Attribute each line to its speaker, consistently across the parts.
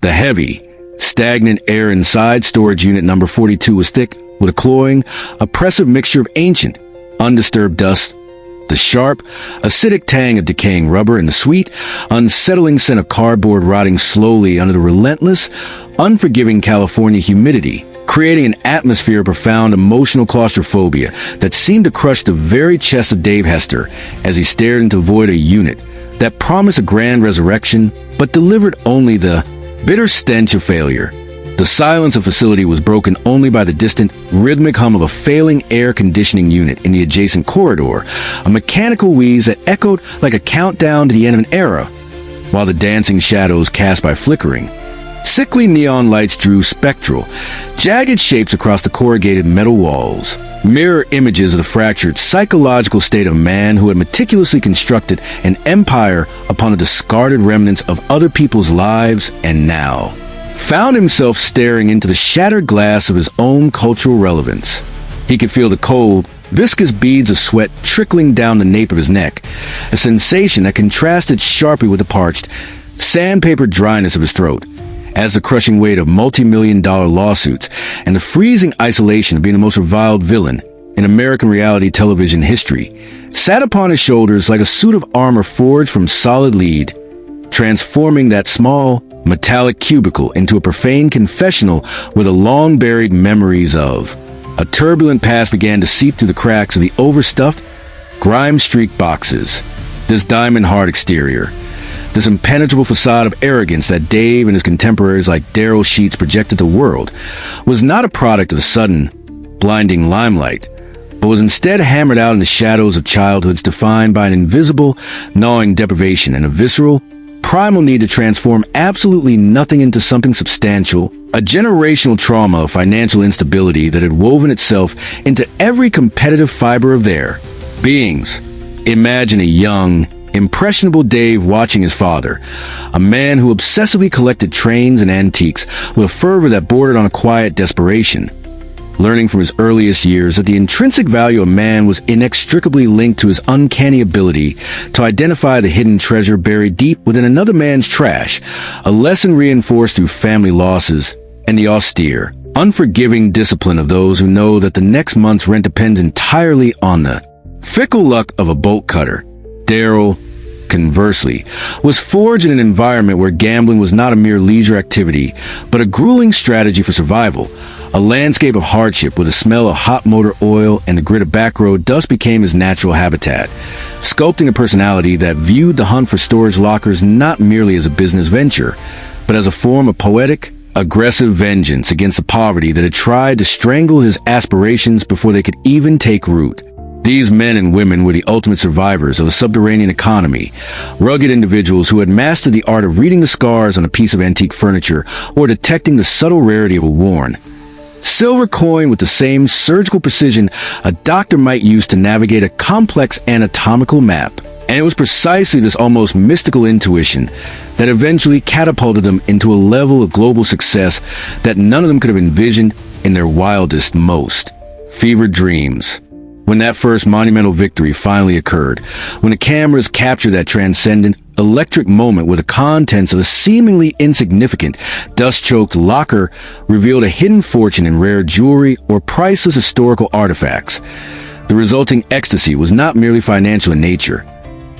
Speaker 1: The heavy, stagnant air inside storage unit number 42 was thick with a cloying, oppressive mixture of ancient, undisturbed dust, the sharp, acidic tang of decaying rubber, and the sweet, unsettling scent of cardboard rotting slowly under the relentless, unforgiving California humidity, creating an atmosphere of profound emotional claustrophobia that seemed to crush the very chest of Dave Hester as he stared into the void of a unit that promised a grand resurrection but delivered only the bitter stench of failure. The silence of the facility was broken only by the distant, rhythmic hum of a failing air conditioning unit in the adjacent corridor, a mechanical wheeze that echoed like a countdown to the end of an era, while the dancing shadows cast by flickering, sickly neon lights drew spectral, jagged shapes across the corrugated metal walls, mirror images of the fractured psychological state of man who had meticulously constructed an empire upon the discarded remnants of other people's lives and now found himself staring into the shattered glass of his own cultural relevance. He could feel the cold, viscous beads of sweat trickling down the nape of his neck, a sensation that contrasted sharply with the parched, sandpaper dryness of his throat, as the crushing weight of multi-million-dollar lawsuits and the freezing isolation of being the most reviled villain in American reality television history sat upon his shoulders like a suit of armor forged from solid lead, transforming that small, metallic cubicle into a profane confessional with the long-buried memories of. A turbulent past began to seep through the cracks of the overstuffed, grime-streaked boxes. This diamond-hard exterior, this impenetrable facade of arrogance that Dave and his contemporaries like Daryl Sheets projected to the world, was not a product of the sudden, blinding limelight, but was instead hammered out in the shadows of childhoods defined by an invisible, gnawing deprivation and a visceral, primal need to transform absolutely nothing into something substantial, a generational trauma of financial instability that had woven itself into every competitive fiber of their beings. Imagine a young, impressionable Dave watching his father, a man who obsessively collected trains and antiques with a fervor that bordered on a quiet desperation, learning from his earliest years that the intrinsic value of man was inextricably linked to his uncanny ability to identify the hidden treasure buried deep within another man's trash, a lesson reinforced through family losses and the austere, unforgiving discipline of those who know that the next month's rent depends entirely on the fickle luck of a bolt cutter. Daryl, conversely, was forged in an environment where gambling was not a mere leisure activity, but a grueling strategy for survival. A landscape of hardship where the smell of hot motor oil and the grit of back road dust became his natural habitat, sculpting a personality that viewed the hunt for storage lockers not merely as a business venture, but as a form of poetic, aggressive vengeance against the poverty that had tried to strangle his aspirations before they could even take root. These men and women were the ultimate survivors of a subterranean economy, rugged individuals who had mastered the art of reading the scars on a piece of antique furniture or detecting the subtle rarity of a worn silver coin with the same surgical precision a doctor might use to navigate a complex anatomical map. And it was precisely this almost mystical intuition that eventually catapulted them into a level of global success that none of them could have envisioned in their wildest, most fevered dreams. When that first monumental victory finally occurred, when the cameras captured that transcendent, electric moment where the contents of a seemingly insignificant, dust-choked locker revealed a hidden fortune in rare jewelry or priceless historical artifacts, the resulting ecstasy was not merely financial in nature.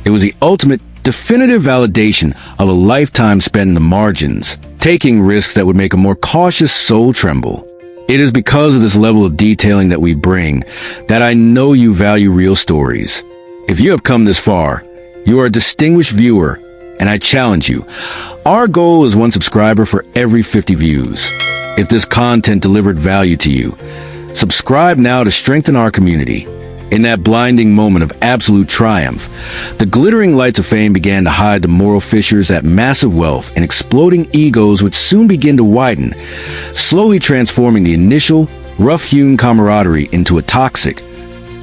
Speaker 1: It was the ultimate, definitive validation of a lifetime spent in the margins, taking risks that would make a more cautious soul tremble. It is because of this level of detailing that we bring that I know you value real stories. If you have come this far, you are a distinguished viewer, and I challenge you. Our goal is 1 subscriber for every 50 views. If this content delivered value to you, subscribe now to strengthen our community. In that blinding moment of absolute triumph, the glittering lights of fame began to hide the moral fissures that massive wealth and exploding egos would soon begin to widen, slowly transforming the initial, rough-hewn camaraderie into a toxic,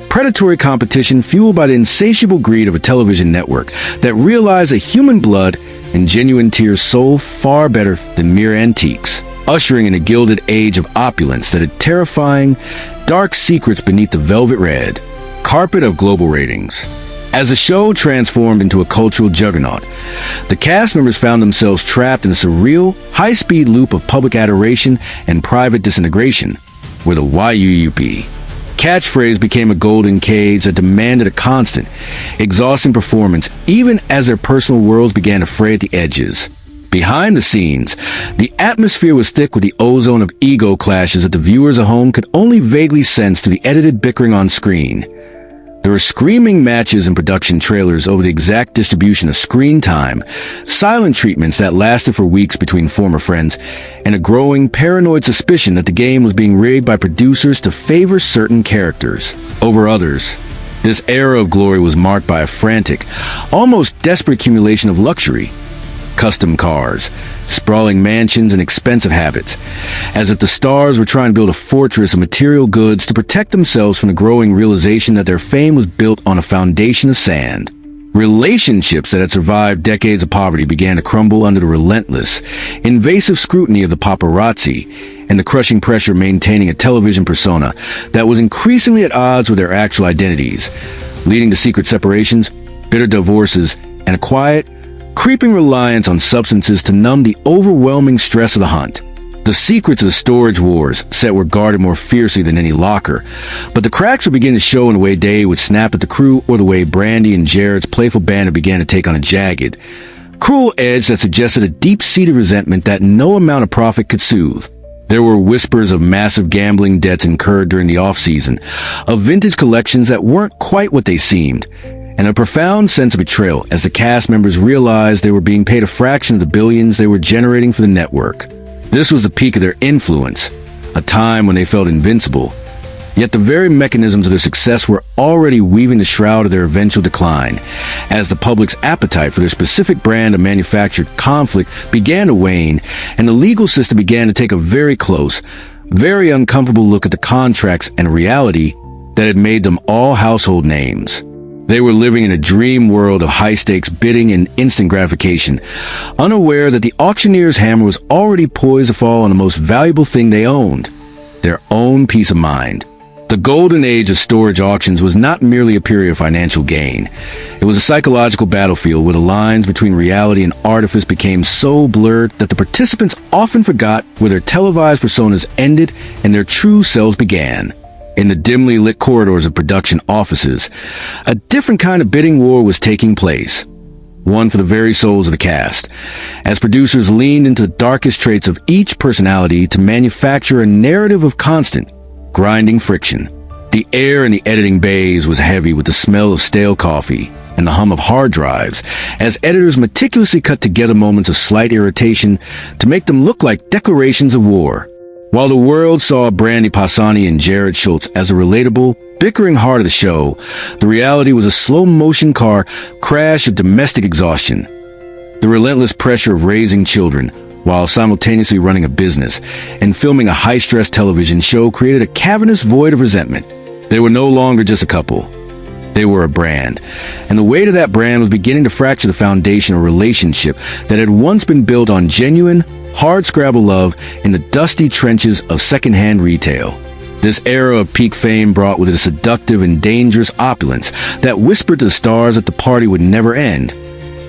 Speaker 1: predatory competition fueled by the insatiable greed of a television network that realized that human blood and genuine tears sold far better than mere antiques, ushering in a gilded age of opulence that had terrifying, dark secrets beneath the velvet red carpet of global ratings. As the show transformed into a cultural juggernaut, the cast members found themselves trapped in a surreal, high-speed loop of public adoration and private disintegration, where the YUUP catchphrase became a golden cage that demanded a constant, exhausting performance even as their personal worlds began to fray at the edges. Behind the scenes, the atmosphere was thick with the ozone of ego clashes that the viewers at home could only vaguely sense through the edited bickering on screen. There were screaming matches and production trailers over the exact distribution of screen time, silent treatments that lasted for weeks between former friends, and a growing paranoid suspicion that the game was being rigged by producers to favor certain characters over others. This era of glory was marked by a frantic, almost desperate accumulation of luxury. Custom cars, sprawling mansions, and expensive habits, as if the stars were trying to build a fortress of material goods to protect themselves from the growing realization that their fame was built on a foundation of sand. Relationships that had survived decades of poverty began to crumble under the relentless, invasive scrutiny of the paparazzi and the crushing pressure of maintaining a television persona that was increasingly at odds with their actual identities, leading to secret separations, bitter divorces, and a quiet, creeping reliance on substances to numb the overwhelming stress of the hunt. The secrets of the storage wars set were guarded more fiercely than any locker, but the cracks were beginning to show in the way Dave would snap at the crew or the way Brandy and Jared's playful banter began to take on a jagged, cruel edge that suggested a deep-seated resentment that no amount of profit could soothe. There were whispers of massive gambling debts incurred during the off-season, of vintage collections that weren't quite what they seemed, and a profound sense of betrayal as the cast members realized they were being paid a fraction of the billions they were generating for the network. This was the peak of their influence, a time when they felt invincible. Yet the very mechanisms of their success were already weaving the shroud of their eventual decline, as the public's appetite for their specific brand of manufactured conflict began to wane, and the legal system began to take a very close, very uncomfortable look at the contracts and reality that had made them all household names. They were living in a dream world of high-stakes bidding and instant gratification, unaware that the auctioneer's hammer was already poised to fall on the most valuable thing they owned, their own peace of mind. The golden age of storage auctions was not merely a period of financial gain. It was a psychological battlefield where the lines between reality and artifice became so blurred that the participants often forgot where their televised personas ended and their true selves began. In the dimly lit corridors of production offices, a different kind of bidding war was taking place, one for the very souls of the cast, as producers leaned into the darkest traits of each personality to manufacture a narrative of constant, grinding friction. The air in the editing bays was heavy with the smell of stale coffee and the hum of hard drives, as editors meticulously cut together moments of slight irritation to make them look like declarations of war. While the world saw Brandy Pasani and Jared Schultz as a relatable, bickering heart of the show, the reality was a slow-motion car crash of domestic exhaustion. The relentless pressure of raising children, while simultaneously running a business and filming a high-stress television show, created a cavernous void of resentment. They were no longer just a couple. They were a brand, and the weight of that brand was beginning to fracture the foundation of a relationship that had once been built on genuine, hard-scrabble love in the dusty trenches of secondhand retail. This era of peak fame brought with it a seductive and dangerous opulence that whispered to the stars that the party would never end,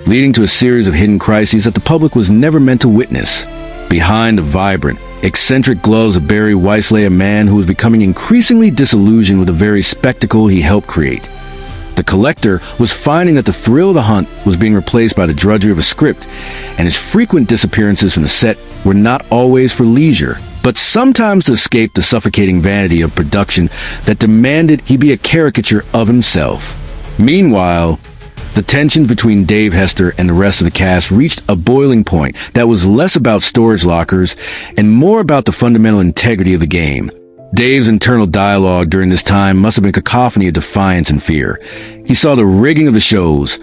Speaker 1: leading to a series of hidden crises that the public was never meant to witness. Behind the vibrant, eccentric gloves of Barry Weiss lay a man who was becoming increasingly disillusioned with the very spectacle he helped create. The collector was finding that the thrill of the hunt was being replaced by the drudgery of a script, and his frequent disappearances from the set were not always for leisure, but sometimes to escape the suffocating vanity of production that demanded he be a caricature of himself. Meanwhile, the tension between Dave Hester and the rest of the cast reached a boiling point that was less about storage lockers and more about the fundamental integrity of the game. Dave's internal dialogue during this time must have been a cacophony of defiance and fear. He saw the rigging of the shows,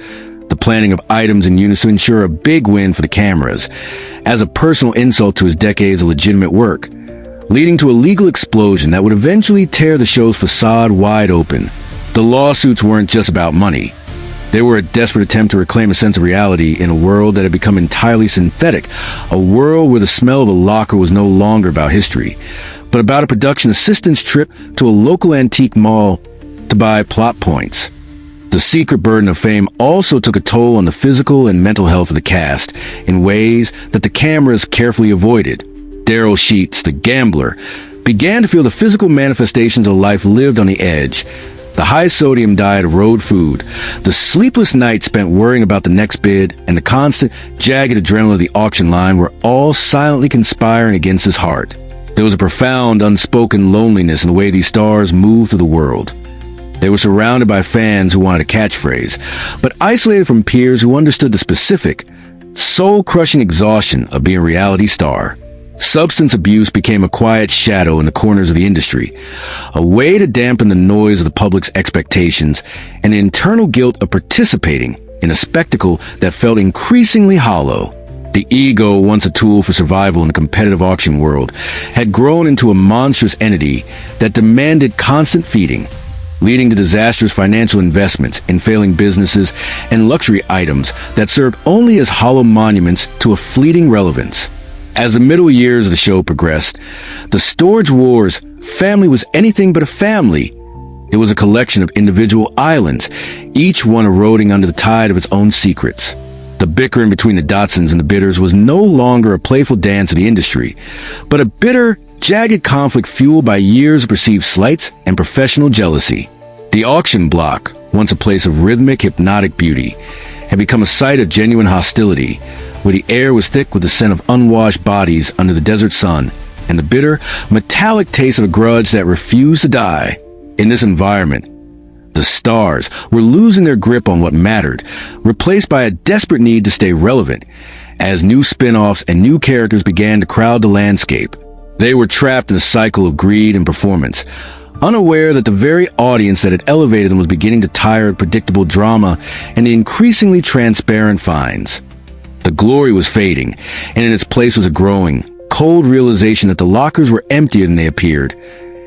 Speaker 1: the planning of items in unison to ensure a big win for the cameras, as a personal insult to his decades of legitimate work, leading to a legal explosion that would eventually tear the show's facade wide open. The lawsuits weren't just about money. They were a desperate attempt to reclaim a sense of reality in a world that had become entirely synthetic, a world where the smell of a locker was no longer about history, but about a production assistant's trip to a local antique mall to buy plot points. The secret burden of fame also took a toll on the physical and mental health of the cast in ways that the cameras carefully avoided. Daryl Sheets, the gambler, began to feel the physical manifestations of life lived on the edge. The high-sodium diet of road food, the sleepless nights spent worrying about the next bid, and the constant, jagged adrenaline of the auction line were all silently conspiring against his heart. There was a profound, unspoken loneliness in the way these stars moved through the world. They were surrounded by fans who wanted a catchphrase, but isolated from peers who understood the specific, soul-crushing exhaustion of being a reality star. Substance abuse became a quiet shadow in the corners of the industry, a way to dampen the noise of the public's expectations and the internal guilt of participating in a spectacle that felt increasingly hollow. The ego, once a tool for survival in the competitive auction world, had grown into a monstrous entity that demanded constant feeding, leading to disastrous financial investments in failing businesses and luxury items that served only as hollow monuments to a fleeting relevance. As the middle years of the show progressed, the Storage Wars family was anything but a family. It was a collection of individual islands, each one eroding under the tide of its own secrets. The bickering between the Dotsons and the bidders was no longer a playful dance of the industry, but a bitter, jagged conflict fueled by years of perceived slights and professional jealousy. The auction block, once a place of rhythmic, hypnotic beauty, had become a site of genuine hostility, where the air was thick with the scent of unwashed bodies under the desert sun, and the bitter, metallic taste of a grudge that refused to die. In this environment, the stars were losing their grip on what mattered, replaced by a desperate need to stay relevant, as new spin-offs and new characters began to crowd the landscape. They were trapped in a cycle of greed and performance, unaware that the very audience that had elevated them was beginning to tire of predictable drama and the increasingly transparent finds. The glory was fading, and in its place was a growing, cold realization that the lockers were emptier than they appeared,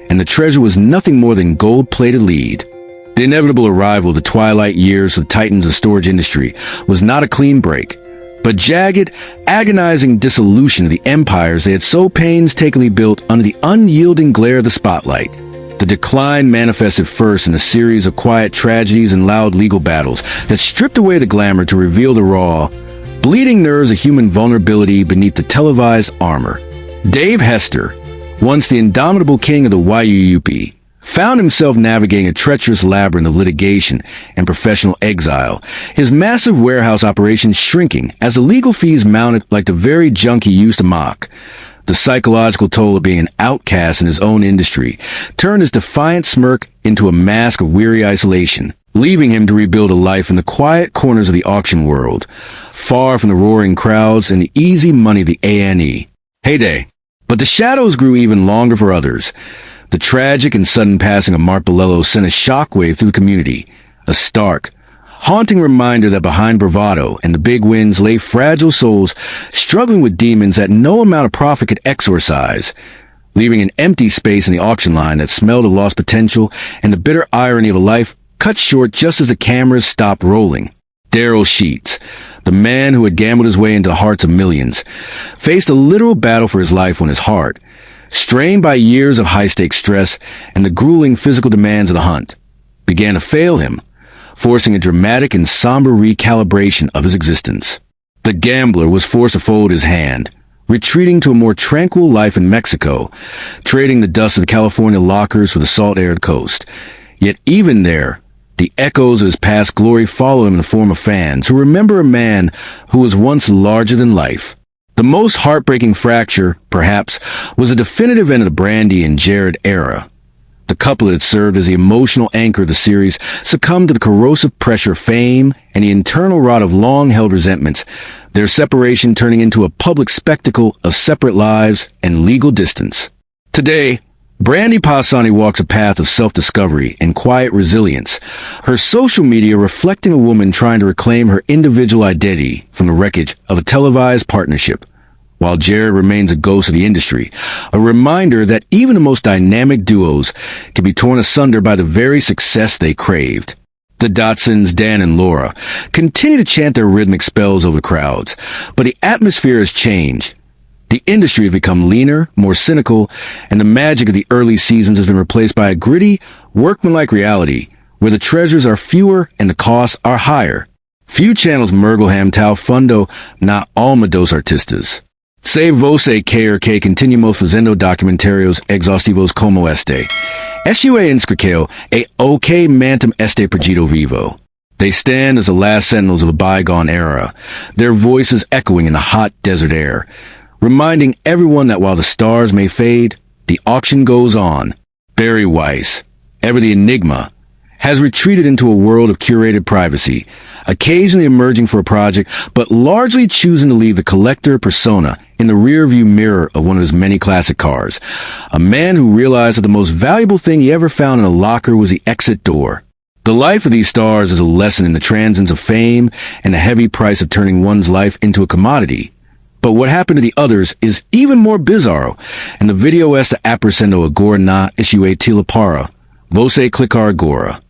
Speaker 1: and the treasure was nothing more than gold-plated lead. The inevitable arrival of the twilight years of the titans of the storage industry was not a clean break, but jagged, agonizing dissolution of the empires they had so painstakingly built under the unyielding glare of the spotlight. The decline manifested first in a series of quiet tragedies and loud legal battles that stripped away the glamour to reveal the raw, bleeding nerves of human vulnerability beneath the televised armor. Dave Hester, once the indomitable king of the YUUP, found himself navigating a treacherous labyrinth of litigation and professional exile, his massive warehouse operations shrinking as the legal fees mounted like the very junk he used to mock. The psychological toll of being an outcast in his own industry turned his defiant smirk into a mask of weary isolation, leaving him to rebuild a life in the quiet corners of the auction world, far from the roaring crowds and the easy money of the A&E. Heyday. But the shadows grew even longer for others. The tragic and sudden passing of Mark Bolello sent a shockwave through the community, a stark, haunting reminder that behind bravado and the big wins lay fragile souls struggling with demons that no amount of profit could exorcise, leaving an empty space in the auction line that smelled of lost potential and the bitter irony of a life cut short just as the cameras stopped rolling. Daryl Sheets, the man who had gambled his way into the hearts of millions, faced a literal battle for his life when his heart, strained by years of high-stakes stress and the grueling physical demands of the hunt, began to fail him, forcing a dramatic and somber recalibration of his existence. The gambler was forced to fold his hand, retreating to a more tranquil life in Mexico, trading the dust of the California lockers for the salt-arid coast. Yet even there, the echoes of his past glory follow him in the form of fans who remember a man who was once larger than life. The most heartbreaking fracture, perhaps, was the definitive end of the Brandy and Jared era. The couple that had served as the emotional anchor of the series succumbed to the corrosive pressure of fame and the internal rot of long-held resentments, their separation turning into a public spectacle of separate lives and legal distance. Today, Brandy Pasani walks a path of self-discovery and quiet resilience, her social media reflecting a woman trying to reclaim her individual identity from the wreckage of a televised partnership, while Jared remains a ghost of the industry, a reminder that even the most dynamic duos can be torn asunder by the very success they craved. The Dotsons, Dan and Laura, continue to chant their rhythmic spells over the crowds, but the atmosphere has changed. The industry has become leaner, more cynical, and the magic of the early seasons has been replaced by a gritty, workmanlike reality where the treasures are fewer and the costs are higher. Few channels Mergelham tal fundo na alma dos artistas. Se você quer que continuemos fazendo documentarios exhaustivos como este. Sua inscrição e ok mantum este projeto vivo. They stand as the last sentinels of a bygone era, their voices echoing in the hot desert air, reminding everyone that while the stars may fade, the auction goes on. Barry Weiss, ever the enigma, has retreated into a world of curated privacy, occasionally emerging for a project, but largely choosing to leave the collector persona in the rearview mirror of one of his many classic cars. A man who realized that the most valuable thing he ever found in a locker was the exit door. The life of these stars is a lesson in the transience of fame and the heavy price of turning one's life into a commodity. But what happened to the others is even more bizarro, and the video esta apressando agora na issue tilapara. Você clicar agora.